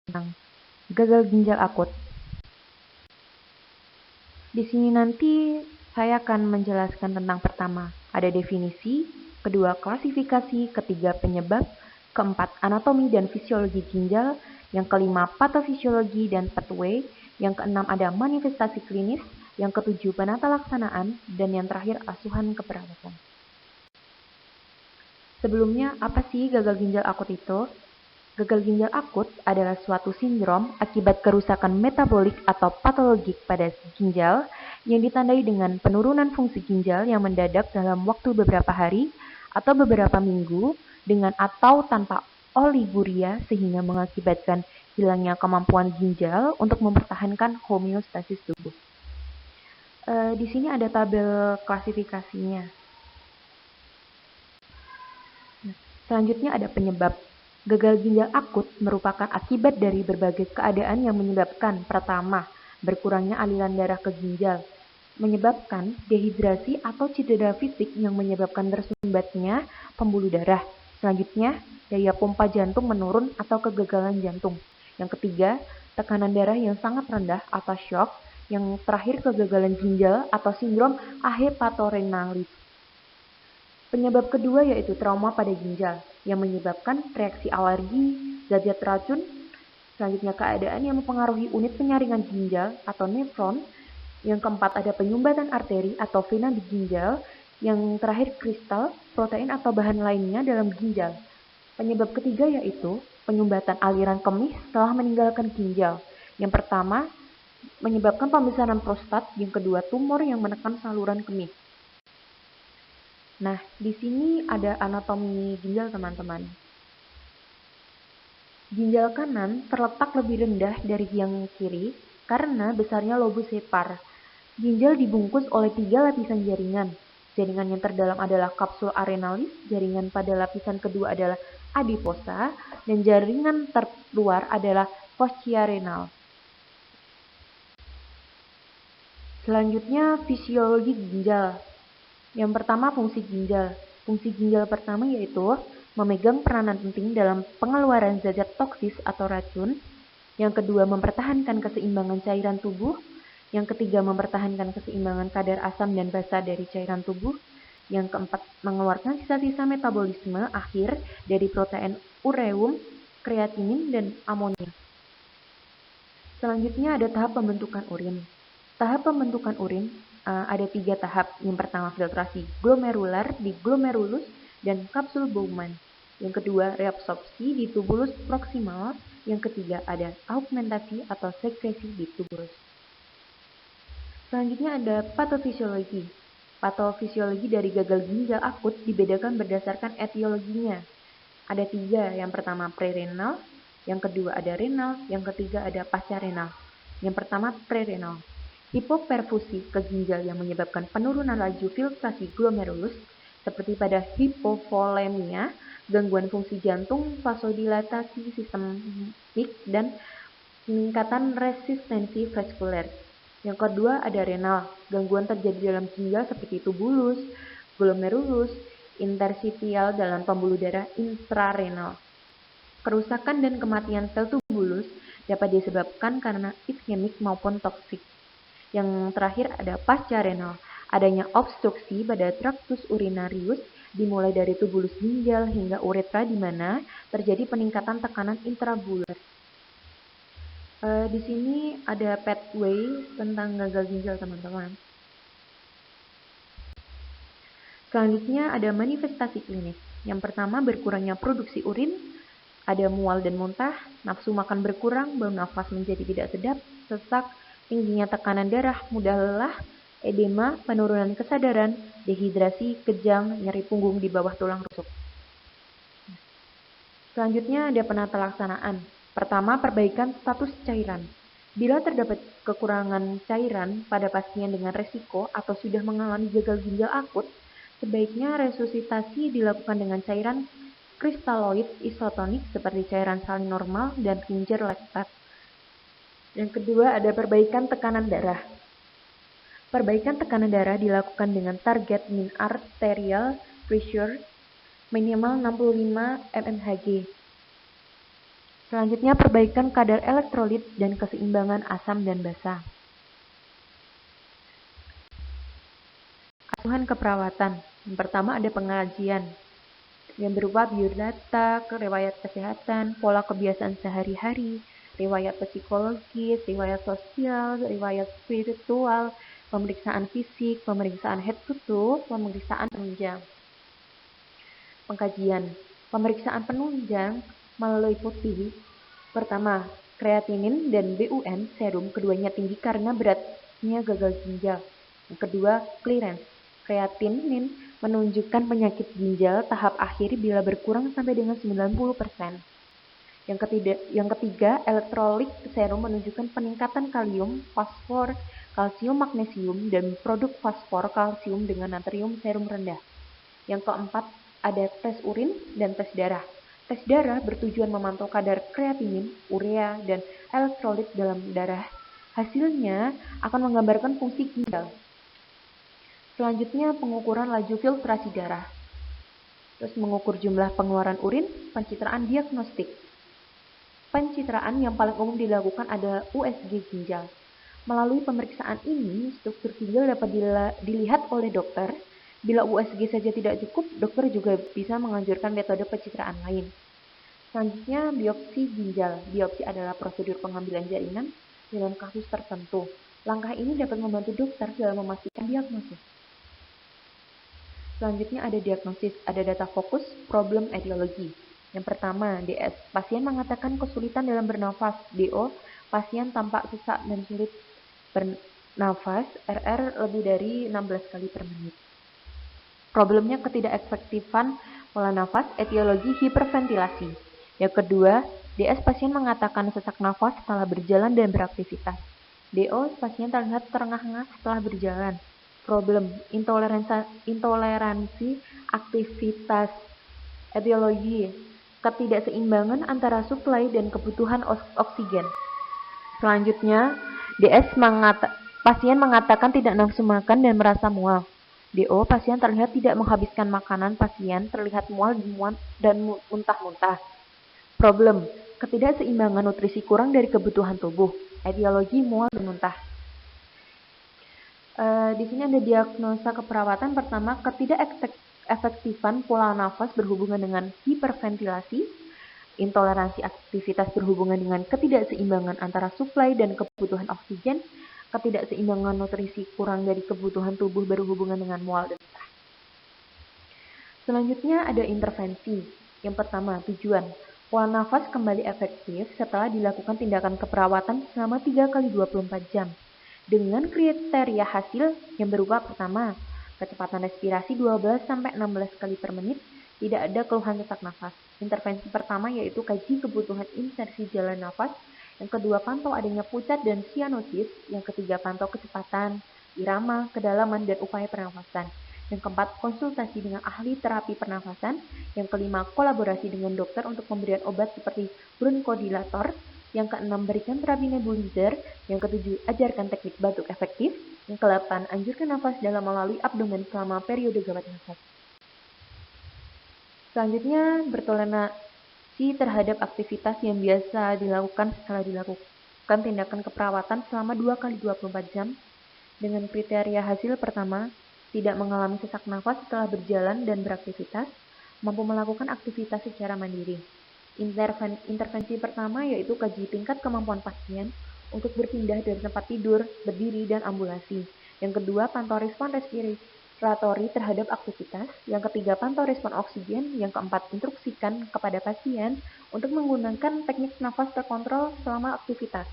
tentang gagal ginjal akut. Di sini nanti saya akan menjelaskan tentang pertama, ada definisi, kedua klasifikasi, ketiga penyebab, keempat anatomi dan fisiologi ginjal, yang kelima patofisiologi dan pathway, yang keenam ada manifestasi klinis, yang ketujuh penata laksanaan, dan yang terakhir asuhan keperawatan. Sebelumnya, apa sih gagal ginjal akut itu? Gagal ginjal akut adalah suatu sindrom akibat kerusakan metabolik atau patologik pada ginjal yang ditandai dengan penurunan fungsi ginjal yang mendadak dalam waktu beberapa hari atau beberapa minggu dengan atau tanpa oliguria sehingga mengakibatkan hilangnya kemampuan ginjal untuk mempertahankan homeostasis tubuh. Di sini ada tabel klasifikasinya. Selanjutnya ada penyebab. Gagal ginjal akut merupakan akibat dari berbagai keadaan yang menyebabkan pertama, berkurangnya aliran darah ke ginjal, menyebabkan dehidrasi atau cedera fisik yang menyebabkan tersumbatnya pembuluh darah. Selanjutnya, daya pompa jantung menurun atau kegagalan jantung. Yang ketiga, tekanan darah yang sangat rendah atau shock. Yang terakhir, kegagalan ginjal atau sindrom ahepatorenalis. Penyebab kedua yaitu trauma pada ginjal yang menyebabkan reaksi alergi, zat-zat racun. Selanjutnya keadaan yang mempengaruhi unit penyaringan ginjal atau nefron. Yang keempat ada penyumbatan arteri atau vena di ginjal. Yang terakhir kristal, protein atau bahan lainnya dalam ginjal. Penyebab ketiga yaitu penyumbatan aliran kemih setelah meninggalkan ginjal. Yang pertama menyebabkan pembesaran prostat, yang kedua tumor yang menekan saluran kemih. Nah, di sini ada anatomi ginjal, teman-teman. Ginjal kanan terletak lebih rendah dari yang kiri karena besarnya lobus hepar. Ginjal dibungkus oleh 3 lapisan jaringan. Jaringan yang terdalam adalah kapsul arenalis, jaringan pada lapisan kedua adalah adiposa, dan jaringan terluar adalah fascia renal. Selanjutnya, fisiologi ginjal. Yang pertama, fungsi ginjal. Fungsi ginjal pertama yaitu memegang peranan penting dalam pengeluaran zat-zat toksis atau racun. Yang kedua, mempertahankan keseimbangan cairan tubuh. Yang ketiga, mempertahankan keseimbangan kadar asam dan basa dari cairan tubuh. Yang keempat, mengeluarkan sisa-sisa metabolisme akhir dari protein ureum, kreatinin, dan amonia. Selanjutnya ada tahap pembentukan urin. Tahap pembentukan urin ada 3 tahap. Yang pertama filtrasi glomerular di glomerulus dan kapsul Bowman. Yang kedua reabsorpsi di tubulus proksimal. Yang ketiga ada augmentasi atau sekresi di tubulus. Selanjutnya ada patofisiologi. Patofisiologi dari gagal ginjal akut dibedakan berdasarkan etiologinya. Ada 3. Yang pertama prerenal, yang kedua ada renal, yang ketiga ada pasca-renal. Yang pertama prerenal. Hipoperfusi ke ginjal yang menyebabkan penurunan laju filtrasi glomerulus, seperti pada hipovolemia, gangguan fungsi jantung, vasodilatasi sistemik, dan peningkatan resistensi vaskuler. Yang kedua ada renal, gangguan terjadi dalam ginjal seperti tubulus, glomerulus, interstitial dalam pembuluh darah intrarenal. Kerusakan dan kematian sel tubulus dapat disebabkan karena iskemik maupun toksik. Yang terakhir ada pasca-renal, adanya obstruksi pada traktus urinarius dimulai dari tubulus ginjal hingga uretra di mana terjadi peningkatan tekanan intrabular. Di sini ada pathway tentang gagal ginjal, teman-teman. Selanjutnya ada manifestasi klinis. Yang pertama berkurangnya produksi urin, ada mual dan muntah, nafsu makan berkurang, bau nafas menjadi tidak sedap, sesak, tingginya tekanan darah, mudah lelah, edema, penurunan kesadaran, dehidrasi, kejang, nyeri punggung di bawah tulang rusuk. Selanjutnya ada penata laksanaan. Pertama, perbaikan status cairan. Bila terdapat kekurangan cairan pada pasien dengan resiko atau sudah mengalami gagal ginjal akut, sebaiknya resusitasi dilakukan dengan cairan kristaloid isotonik seperti cairan salin normal dan kincir laktat. Yang kedua ada perbaikan tekanan darah. Perbaikan tekanan darah dilakukan dengan target mean arterial pressure minimal 65 mmHg. Selanjutnya, perbaikan kadar elektrolit dan keseimbangan asam dan basa. Asuhan keperawatan. Yang pertama ada pengajian yang berupa biodata, riwayat kesehatan, pola kebiasaan sehari-hari, riwayat psikologis, riwayat sosial, riwayat spiritual, pemeriksaan fisik, pemeriksaan head to toe, pemeriksaan penunjang. Pengkajian. Pemeriksaan penunjang meliputi pertama, kreatinin dan BUN serum keduanya tinggi karena beratnya gagal ginjal. Yang kedua, clearance. Kreatinin menunjukkan penyakit ginjal tahap akhir bila berkurang sampai dengan 90%. Yang ketiga, elektrolit serum menunjukkan peningkatan kalium, fosfor, kalsium, magnesium, dan produk fosfor kalsium dengan natrium serum rendah. Yang keempat, ada tes urin dan tes darah. Tes darah bertujuan memantau kadar kreatinin, urea, dan elektrolit dalam darah. Hasilnya akan menggambarkan fungsi ginjal. Selanjutnya, pengukuran laju filtrasi darah. Terus mengukur jumlah pengeluaran urin, pencitraan diagnostik. Pencitraan yang paling umum dilakukan adalah USG ginjal. Melalui pemeriksaan ini, struktur ginjal dapat dilihat oleh dokter. Bila USG saja tidak cukup, dokter juga bisa menganjurkan metode pencitraan lain. Selanjutnya, biopsi ginjal. Biopsi adalah prosedur pengambilan jaringan dalam kasus tertentu. Langkah ini dapat membantu dokter dalam memastikan diagnosis. Selanjutnya ada diagnosis, ada data fokus, problem etiologi. Yang pertama, DS. Pasien mengatakan kesulitan dalam bernafas. DO. Pasien tampak sesak dan sulit bernafas. RR lebih dari 16 kali per menit. Problemnya ketidakefektifan pola nafas, etiologi hiperventilasi. Yang kedua, DS pasien mengatakan sesak nafas setelah berjalan dan beraktivitas. DO pasien terlihat terengah-engah setelah berjalan. Problem intoleransi aktivitas. Etiologi ketidakseimbangan antara suplai dan kebutuhan oksigen. Selanjutnya, pasien mengatakan tidak nafsu makan dan merasa mual. DO, pasien terlihat tidak menghabiskan makanan, pasien terlihat mual dan muntah-muntah. Problem, ketidakseimbangan nutrisi kurang dari kebutuhan tubuh. Etiologi mual dan muntah. Di sini ada diagnosa keperawatan. Pertama, ketidakefektifan pola nafas berhubungan dengan hiperventilasi. Intoleransi aktivitas berhubungan dengan ketidakseimbangan antara suplai dan kebutuhan oksigen. Ketidakseimbangan nutrisi kurang dari kebutuhan tubuh berhubungan dengan mual dan muntah. Selanjutnya ada intervensi. Yang pertama, tujuan. Pola nafas kembali efektif setelah dilakukan tindakan keperawatan selama 3 kali 24 jam. Dengan kriteria hasil yang berupa pertama, kecepatan respirasi 12-16 kali per menit, tidak ada keluhan sesak nafas. Intervensi pertama yaitu kaji kebutuhan insersi jalan nafas. Yang kedua, pantau adanya pucat dan sianosis. Yang ketiga, pantau kecepatan, irama, kedalaman, dan upaya pernafasan. Yang keempat, konsultasi dengan ahli terapi pernafasan. Yang kelima, kolaborasi dengan dokter untuk pemberian obat seperti bronchodilator. Yang keenam, berikan terapi nebulizer. Yang ketujuh, ajarkan teknik batuk efektif. Yang kedelapan, anjurkan nafas dalam melalui abdomen selama periode gawat nafas. Selanjutnya, bertoleransi terhadap aktivitas yang biasa dilakukan setelah dilakukan tindakan keperawatan selama 2 kali 24 jam dengan kriteria hasil pertama, tidak mengalami sesak nafas setelah berjalan dan beraktivitas, mampu melakukan aktivitas secara mandiri. Intervensi pertama yaitu kaji tingkat kemampuan pasien untuk berpindah dari tempat tidur, berdiri, dan ambulasi. Yang kedua, pantau respon respiratori terhadap aktivitas. Yang ketiga, pantau respon oksigen. Yang keempat, instruksikan kepada pasien untuk menggunakan teknik nafas terkontrol selama aktivitas.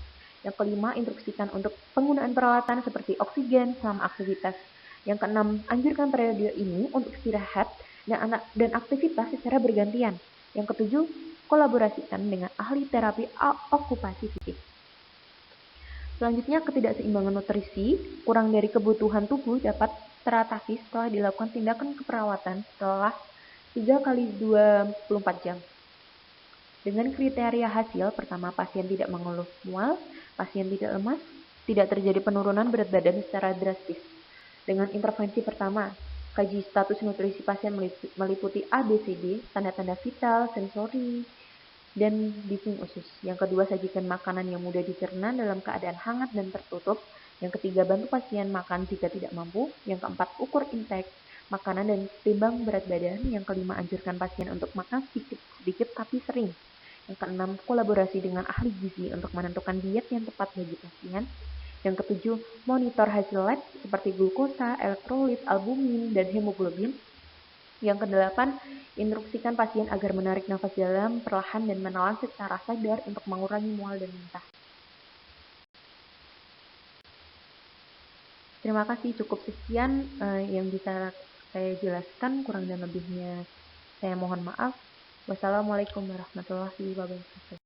Yang kelima, instruksikan untuk penggunaan peralatan seperti oksigen selama aktivitas. Yang keenam, anjurkan periode ini untuk istirahat dan aktivitas secara bergantian. Yang ketujuh, kolaborasikan dengan ahli terapi okupasi fisik. Selanjutnya, ketidakseimbangan nutrisi kurang dari kebutuhan tubuh dapat teratasi setelah dilakukan tindakan keperawatan setelah 3 kali 24 jam. Dengan kriteria hasil, pertama, pasien tidak mengeluh mual, pasien tidak lemas, tidak terjadi penurunan berat badan secara drastis. Dengan intervensi pertama, kaji status nutrisi pasien meliputi ABCD, tanda-tanda vital, sensori, dan bising usus. Yang kedua, sajikan makanan yang mudah dicerna dalam keadaan hangat dan tertutup. Yang ketiga, bantu pasien makan jika tidak mampu. Yang keempat, ukur intake makanan dan timbang berat badan. Yang kelima, anjurkan pasien untuk makan sedikit tapi sering. Yang keenam, kolaborasi dengan ahli gizi untuk menentukan diet yang tepat bagi pasien. Yang ketujuh, monitor hasil lab seperti glukosa, elektrolit, albumin, dan hemoglobin. Yang kedelapan, instruksikan pasien agar menarik nafas dalam, perlahan, dan menelan secara sadar untuk mengurangi mual dan muntah. Terima kasih, cukup sekian yang bisa saya jelaskan, kurang dan lebihnya saya mohon maaf. Wassalamualaikum warahmatullahi wabarakatuh.